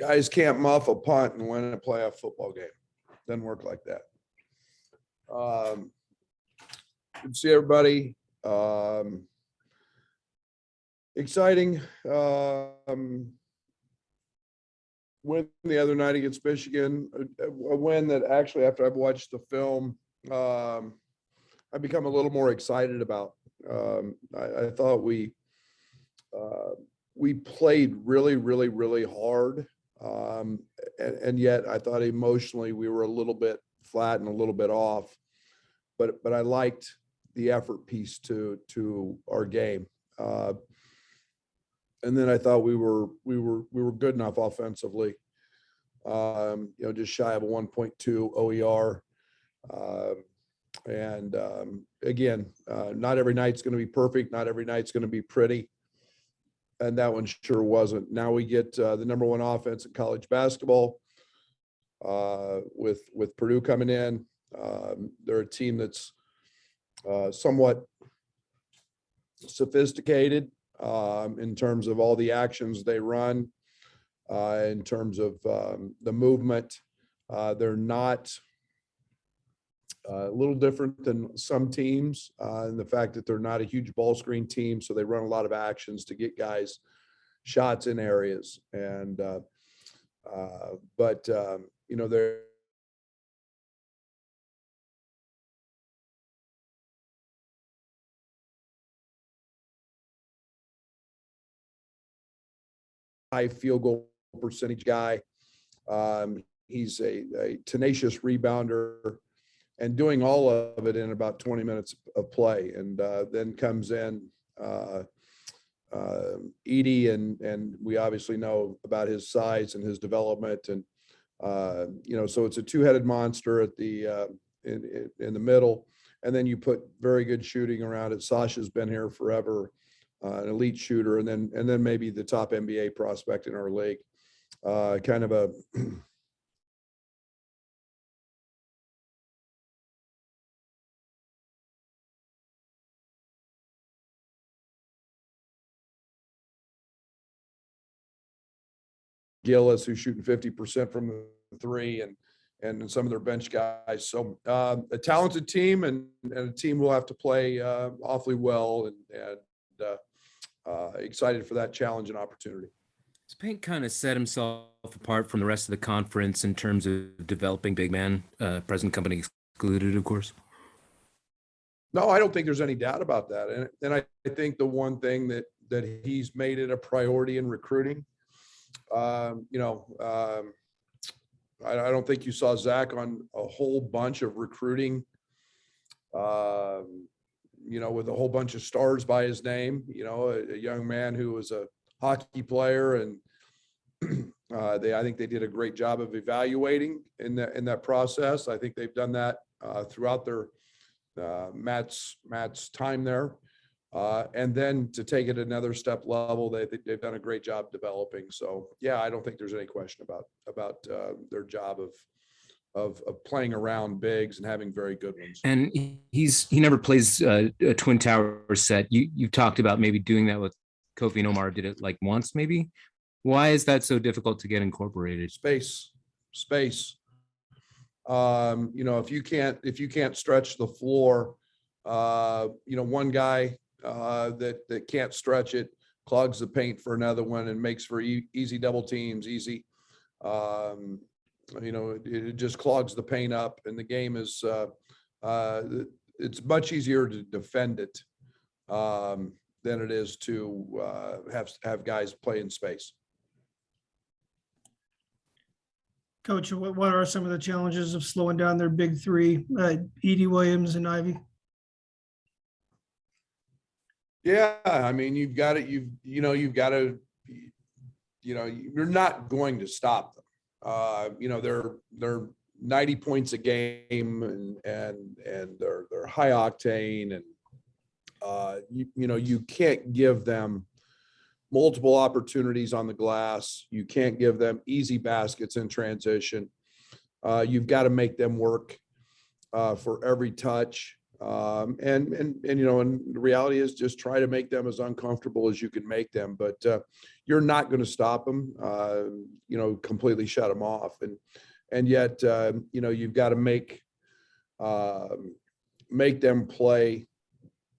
Guys can't muff a punt and win a playoff football game. Doesn't work like that. Good to see everybody. Exciting win the other night against Michigan. A win that actually, after I've watched the film, I've become a little more excited about. I thought we played really, really, really hard. And yet I thought emotionally we were a little bit flat and a little bit off, but I liked the effort piece to our game. And then I thought we were good enough offensively, just shy of a 1.2 OER. And again, not every night's going to be perfect. Not every night's going to be pretty. And that one sure wasn't. Now we get the number one offense in college basketball with Purdue coming in. They're a team that's somewhat sophisticated in terms of all the actions they run, in terms of the movement. They're not a little different than some teams in the fact that they're not a huge ball screen team. So they run a lot of actions to get guys shots in areas. And, they're high field goal percentage guy. He's a tenacious rebounder and doing all of it in about 20 minutes of play. And then comes in Edie, and we obviously know about his size and his development. And, so it's a two-headed monster at the in the middle. And then you put very good shooting around it. Sasha's been here forever, an elite shooter, and then maybe the top NBA prospect in our league. Kind of a Gillis, who's shooting 50% from the three, and some of their bench guys. So a talented team and a team will have to play awfully well, and excited for that challenge and opportunity. Has Payne kind of set himself apart from the rest of the conference in terms of developing big man, present company excluded, of course? No, I don't think there's any doubt about that. And I think the one thing that he's made it a priority in recruiting, I don't think you saw Zach on a whole bunch of recruiting, with a whole bunch of stars by his name, a young man who was a hockey player. And I think they did a great job of evaluating in that process. I think they've done that throughout their Matt's time there. And then to take it another step level, they've done a great job developing. So yeah, I don't think there's any question about their job of playing around bigs and having very good ones. And he never plays a twin tower set. You talked about maybe doing that with Kofi and Omar. Did it like once maybe? Why is that so difficult to get incorporated? Space. If you can't stretch the floor, one guy that can't stretch it clogs the paint for another one and makes for easy double teams, easy. It just clogs the paint up, and the game is it's much easier to defend it than it is to have guys play in space. Coach, what are some of the challenges of slowing down their big three, Edie, Williams, and Ivy? Yeah, I mean, you're not going to stop them. They're 90 points a game, and they're high octane, and you can't give them multiple opportunities on the glass. You can't give them easy baskets in transition. You've got to make them work for every touch. And the reality is just try to make them as uncomfortable as you can make them, but you're not going to stop them, completely shut them off. And yet, you've got to make them play,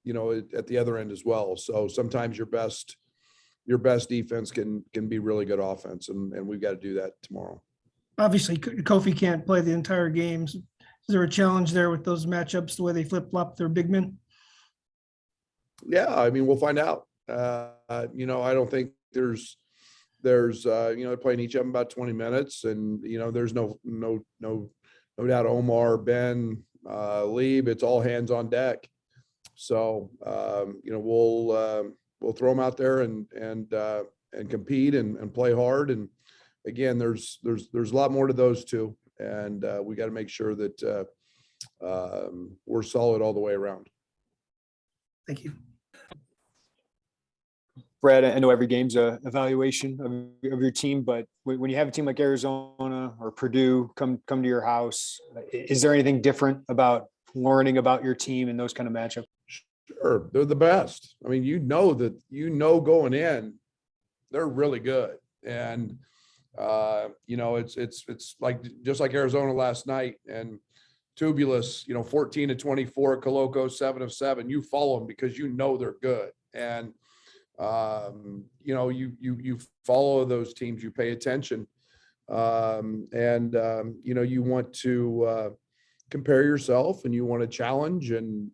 at the other end as well. So sometimes your best defense can be really good offense. And we've got to do that tomorrow. Obviously, Kofi can't play the entire games. Is there a challenge there with those matchups, the way they flip flop their big men? Yeah, I mean, we'll find out. I don't think there's they're playing each of them about 20 minutes, and there's no doubt Omar, Ben, Lieb, it's all hands on deck. So we'll throw them out there and compete and play hard. And again, there's a lot more to those two, and we got to make sure that we're solid all the way around. Thank you. Brad, I know every game's a evaluation of your team, but when you have a team like Arizona or Purdue come to your house, is there anything different about learning about your team and those kind of matchups? Sure, they're the best. I mean, going in, they're really good, and it's like just like Arizona last night and Tubulus, 14 of 24, Coloco 7 of 7. You follow them because they're good, and you follow those teams, you pay attention, you want to compare yourself, and you want to challenge, and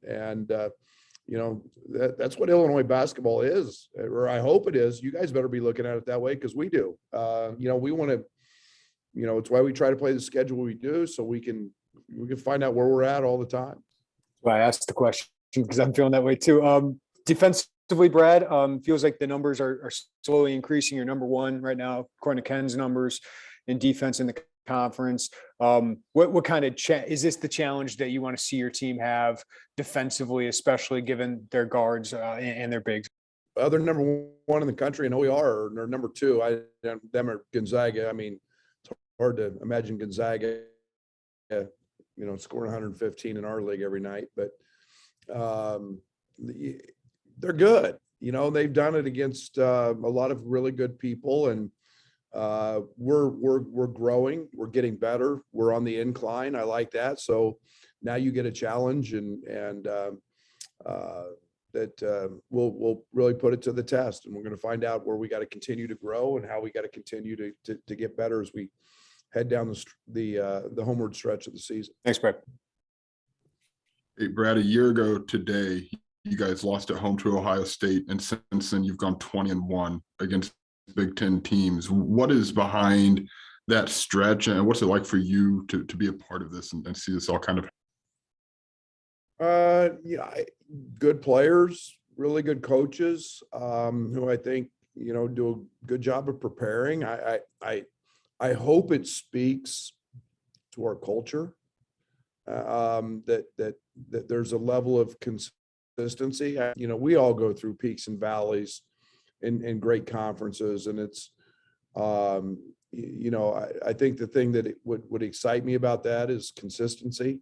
that's what Illinois basketball is, or I hope it is. You guys better be looking at it that way, because we do. We want to, it's why we try to play the schedule we do, so we can find out where we're at all the time. Well, I asked the question because I'm feeling that way too. Defensively, Brad, feels like the numbers are slowly increasing. You're number one right now, according to Ken's numbers, in defense in the conference. What kind of is this the challenge that you want to see your team have defensively, especially given their guards and their bigs? They're number one in the country, and OER are number two. Them are Gonzaga. I mean, it's hard to imagine Gonzaga, scoring 115 in our league every night, but they're good. They've done it against a lot of really good people, and we're growing. We're getting better. We're on the incline. I like that. So now you get a challenge, and that we'll really put it to the test, and we're going to find out where we got to continue to grow and how we got to continue to get better as we head down the homeward stretch of the season. Thanks, Brad. Hey, Brad, a year ago today, you guys lost at home to Ohio State, and since then you've gone 20-1 against Big Ten teams. What is behind that stretch, and what's it like for you to be a part of this and see this all kind of? Good players, really good coaches, who I think do a good job of preparing. I hope it speaks to our culture, that there's a level of consistency. We all go through peaks and valleys in great conferences, and it's I think the thing that would excite me about that is consistency,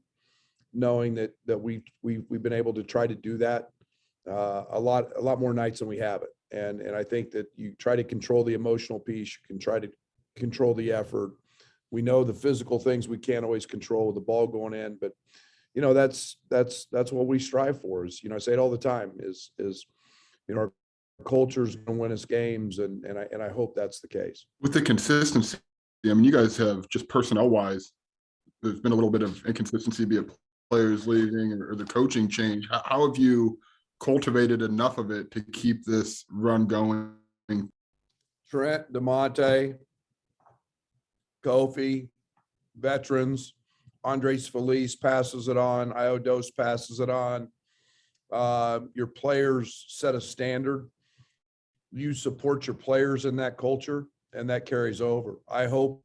knowing that we've been able to try to do that a lot more nights than we haven't, and I think that you try to control the emotional piece, you can try to control the effort. We know the physical things we can't always control with the ball going in, but that's what we strive for. Is I say it all the time, is our culture's going to win us games, and I hope that's the case. With the consistency, I mean, you guys have, just personnel wise, there's been a little bit of inconsistency, be it players leaving or the coaching change. How have you cultivated enough of it to keep this run going? Trent, DeMonte, Kofi, veterans, Andres Feliz passes it on, Iodos passes it on. Your players set a standard. You support your players in that culture, and that carries over. I hope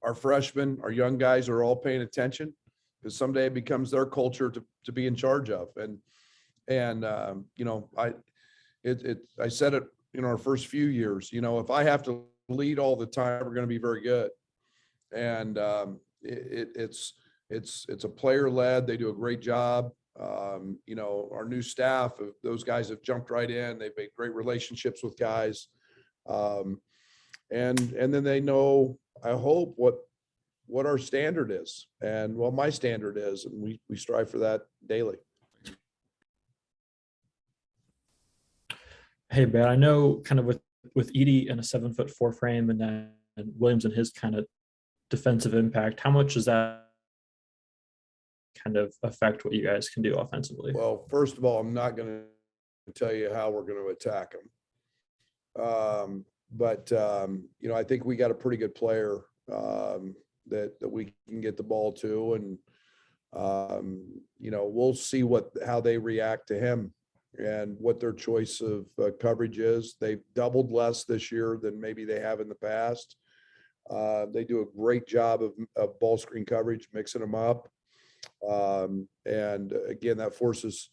our freshmen, our young guys are all paying attention, because someday it becomes their culture to be in charge of. I said it in our first few years, if I have to lead all the time, we're going to be very good. And it's a player led, they do a great job. You know, our new staff, those guys have jumped right in. They've made great relationships with guys. And then they know, I hope, what our standard is and what my standard is. And we strive for that daily. Hey, Brad, I know kind of with Edie in a 7'4" frame and then Williams and his kind of defensive impact, how much does that kind of affect what you guys can do offensively? Well, first of all, I'm not going to tell you how we're going to attack them. But you know, I think we got a pretty good player that we can get the ball to, and you know, we'll see how they react to him and what their choice of coverage is. They've doubled less this year than maybe they have in the past. They do a great job of ball screen coverage, mixing them up. And again, that forces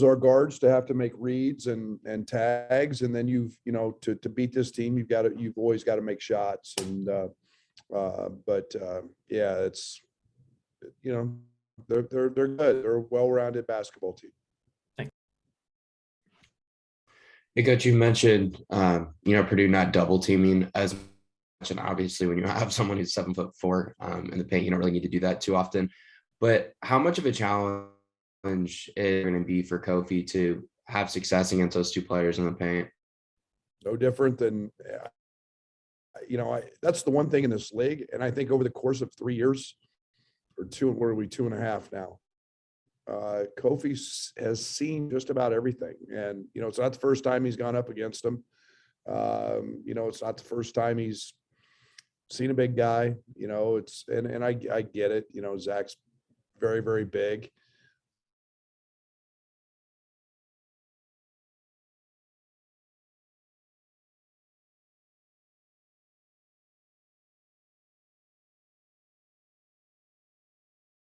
our guards to have to make reads and tags. And then you know, to beat this team, you've always got to make shots. And yeah, it's, you know, they're good. They're a well-rounded basketball team. Hey, Coach, you mentioned, you know, Purdue not double teaming as much. And obviously when you have someone who's 7'4" in the paint, you don't really need to do that too often. But how much of a challenge is going to be for Kofi to have success against those two players in the paint? No different than, you know, that's the one thing in this league. And I think over the course of 3 years or 2.5 now, Kofi has seen just about everything. And, you know, it's not the first time he's gone up against him. You know, it's not the first time he's seen a big guy, you know, and I get it. You know, Zach's very, very big.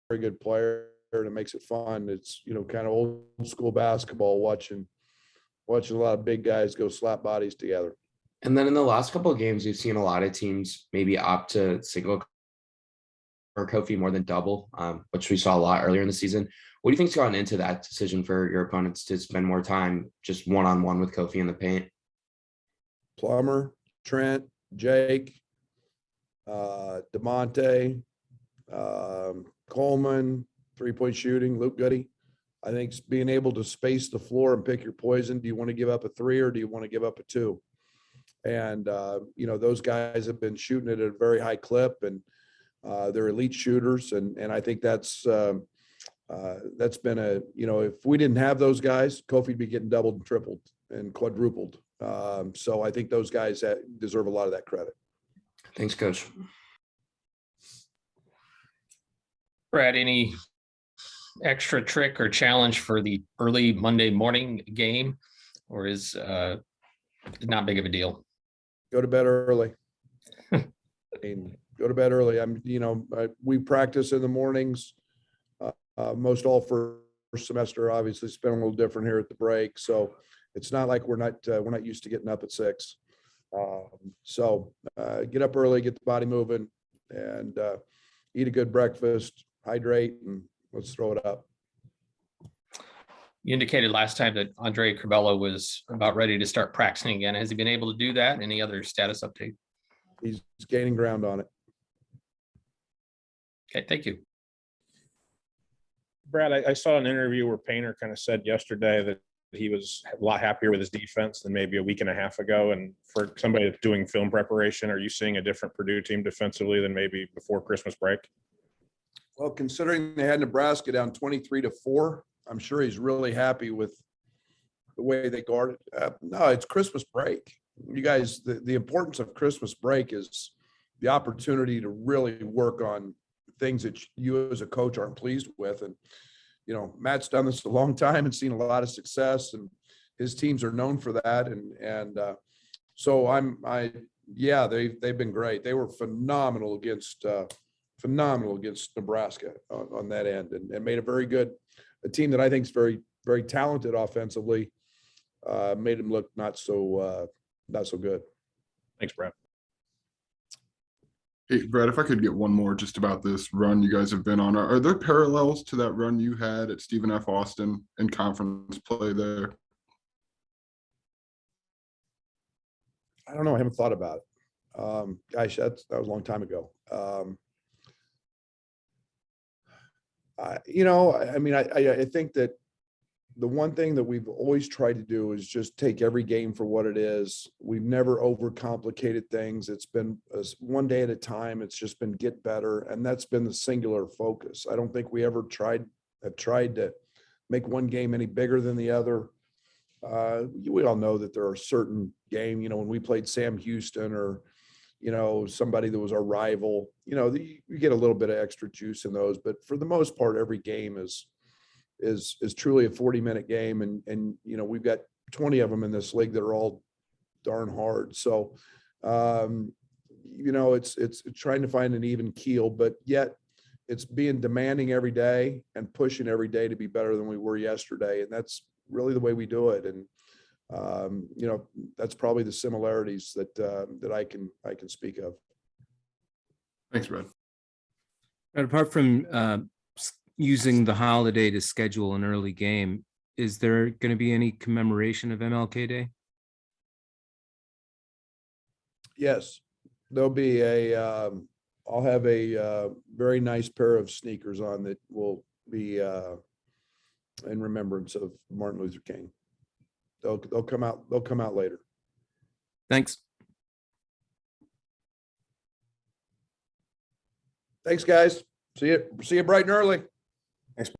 Very good player, and it makes it fun. It's, you know, kind of old school basketball, watching a lot of big guys go slap bodies together. And then in the last couple of games, we've seen a lot of teams maybe opt to single or Kofi more than double, which we saw a lot earlier in the season. What do you think's gone into that decision for your opponents to spend more time just one-on-one with Kofi in the paint? Plummer, Trent, Jake, DeMonte, Coleman, three-point shooting, Luke Goody. I think being able to space the floor and pick your poison. Do you want to give up a 3 or do you want to give up a 2? And, you know, those guys have been shooting it at a very high clip, and they're elite shooters. And I think that's been a, you know, if we didn't have those guys, Kofi'd be getting doubled and tripled and quadrupled. So I think those guys deserve a lot of that credit. Thanks, Coach. Brad, any extra trick or challenge for the early Monday morning game, or is not big of a deal? Go to bed early. I mean, go to bed early. We practice in the mornings. Most all first semester, obviously, it's been a little different here at the break. So it's not like we're not used to getting up at 6. So get up early, get the body moving, and eat a good breakfast, hydrate, and let's throw it up. You indicated last time that Andre Curbelo was about ready to start practicing again. Has he been able to do that? Any other status update? He's gaining ground on it. Okay, thank you. Brad, I saw an interview where Painter kind of said yesterday that he was a lot happier with his defense than maybe a week and a half ago. And for somebody that's doing film preparation, are you seeing a different Purdue team defensively than maybe before Christmas break? Well, considering they had Nebraska down 23-4, I'm sure he's really happy with the way they guarded. No, it's Christmas break. You guys, the importance of Christmas break is the opportunity to really work on things that you as a coach aren't pleased with. And, you know, Matt's done this a long time and seen a lot of success, and his teams are known for that. And so yeah, they've been great. They were phenomenal against Nebraska on that end, and made a team that I think is very, very talented offensively, made him look not so good. Thanks, Brad. Hey, Brad, if I could get one more just about this run you guys have been on. Are there parallels to that run you had at Stephen F. Austin in conference play there? I don't know. I haven't thought about it. Gosh, that was a long time ago. I think that the one thing that we've always tried to do is just take every game for what it is. We've never overcomplicated things. It's been one day at a time. It's just been get better. And that's been the singular focus. I don't think we ever have tried to make one game any bigger than the other. We all know that there are certain games, when we played Sam Houston or, somebody that was our rival, you get a little bit of extra juice in those, but for the most part, every game is truly a 40-minute game. And we've got 20 of them in this league that are all darn hard. So, it's trying to find an even keel, but yet it's being demanding every day and pushing every day to be better than we were yesterday. And that's really the way we do it. And, that's probably the similarities that I can speak of. Thanks, Brad. And apart from using the holiday to schedule an early game, is there going to be any commemoration of MLK Day? Yes, there'll be I'll have a very nice pair of sneakers on that will be in remembrance of Martin Luther King. They'll come out later. Thanks. Thanks, guys. See you bright and early.